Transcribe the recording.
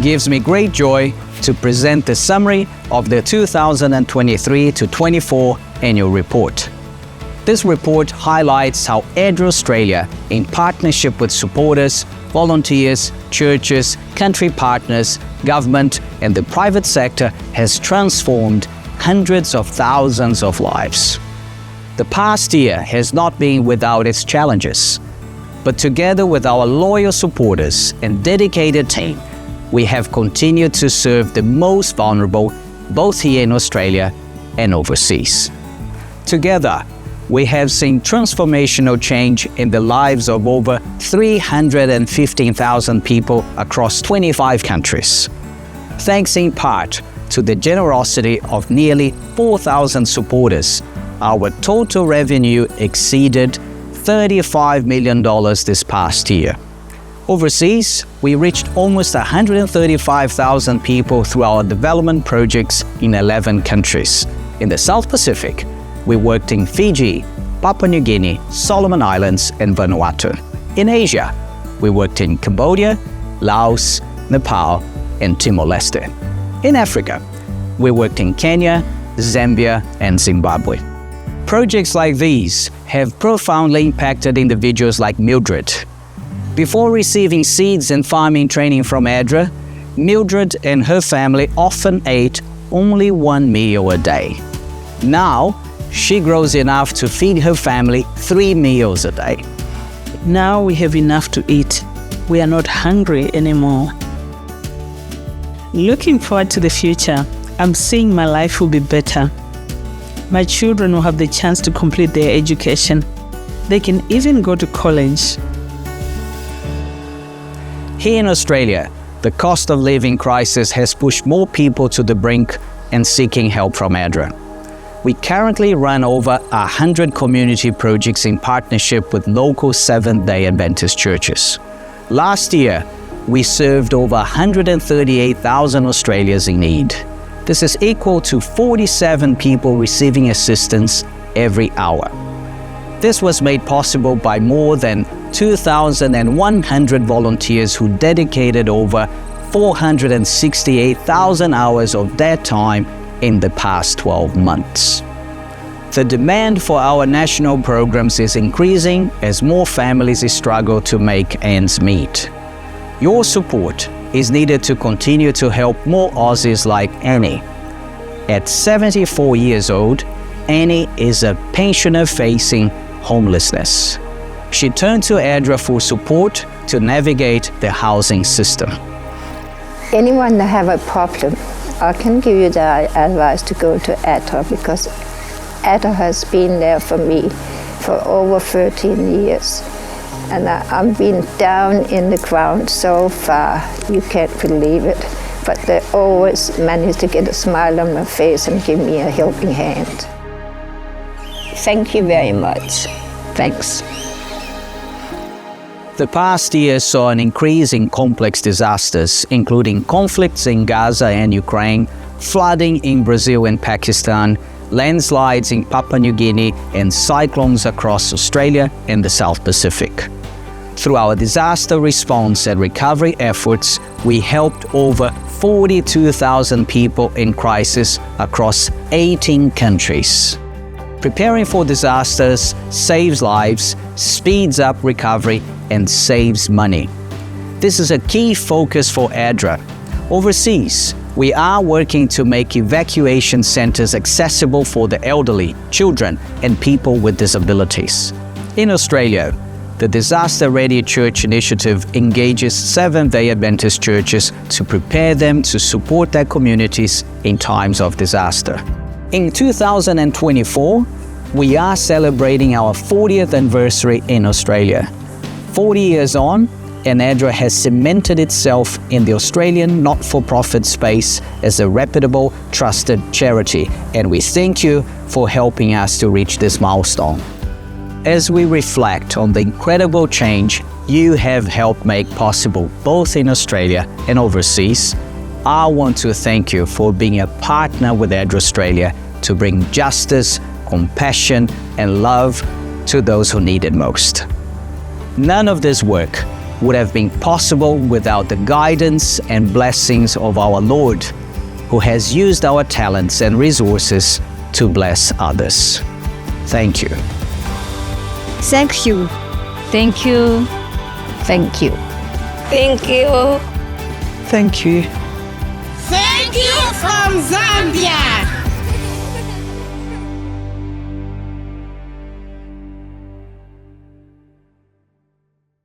It gives me great joy to present the summary of the 2023-24 annual report. This report highlights how ADRA Australia, in partnership with supporters, volunteers, churches, country partners, government and the private sector, has transformed hundreds of thousands of lives. The past year has not been without its challenges, but together with our loyal supporters and dedicated team, we have continued to serve the most vulnerable, both here in Australia and overseas. Together, we have seen transformational change in the lives of over 315,000 people across 25 countries. Thanks in part to the generosity of nearly 4,000 supporters, our total revenue exceeded $35 million this past year. Overseas, we reached almost 135,000 people through our development projects in 11 countries. In the South Pacific, we worked in Fiji, Papua New Guinea, Solomon Islands, and Vanuatu. In Asia, we worked in Cambodia, Laos, Nepal, and Timor-Leste. In Africa, we worked in Kenya, Zambia, and Zimbabwe. Projects like these have profoundly impacted individuals like Mildred. Before receiving seeds and farming training from ADRA, Mildred and her family often ate only one meal a day. Now, she grows enough to feed her family 3 meals a day. Now we have enough to eat. We are not hungry anymore. Looking forward to the future, I'm seeing my life will be better. My children will have the chance to complete their education. They can even go to college. Here in Australia, the cost of living crisis has pushed more people to the brink and seeking help from ADRA. We currently run over 100 community projects in partnership with local Seventh-day Adventist churches. Last year, we served over 138,000 Australians in need. This is equal to 47 people receiving assistance every hour. This was made possible by more than 2,100 volunteers who dedicated over 468,000 hours of their time in the past 12 months. The demand for our national programs is increasing as more families struggle to make ends meet. Your support is needed to continue to help more Aussies like Annie. At 74 years old, Annie is a pensioner facing homelessness. She turned to ADRA for support to navigate the housing system. Anyone that have a problem, I can give you the advice to go to ADRA, because ADRA has been there for me for over 13 years. And I've been down in the ground so far, you can't believe it. But they always manage to get a smile on my face and give me a helping hand. Thank you very much. Thanks. The past year saw an increase in complex disasters, including conflicts in Gaza and Ukraine, flooding in Brazil and Pakistan, landslides in Papua New Guinea, and cyclones across Australia and the South Pacific. Through our disaster response and recovery efforts, we helped over 42,000 people in crisis across 18 countries. Preparing for disasters saves lives, speeds up recovery, and saves money. This is a key focus for ADRA. Overseas, we are working to make evacuation centers accessible for the elderly, children, and people with disabilities. In Australia, the Disaster Ready Church initiative engages Seventh-day Adventist churches to prepare them to support their communities in times of disaster. In 2024, we are celebrating our 40th anniversary in Australia. 40 years on, ADRA has cemented itself in the Australian not-for-profit space as a reputable, trusted charity, and we thank you for helping us to reach this milestone. As we reflect on the incredible change you have helped make possible both in Australia and overseas, I want to thank you for being a partner with ADRA Australia to bring justice, compassion, and love to those who need it most. None of this work would have been possible without the guidance and blessings of our Lord, who has used our talents and resources to bless others. Thank you. Thank you. Thank you. Thank you. Thank you. Thank you. Thank you from Zambia.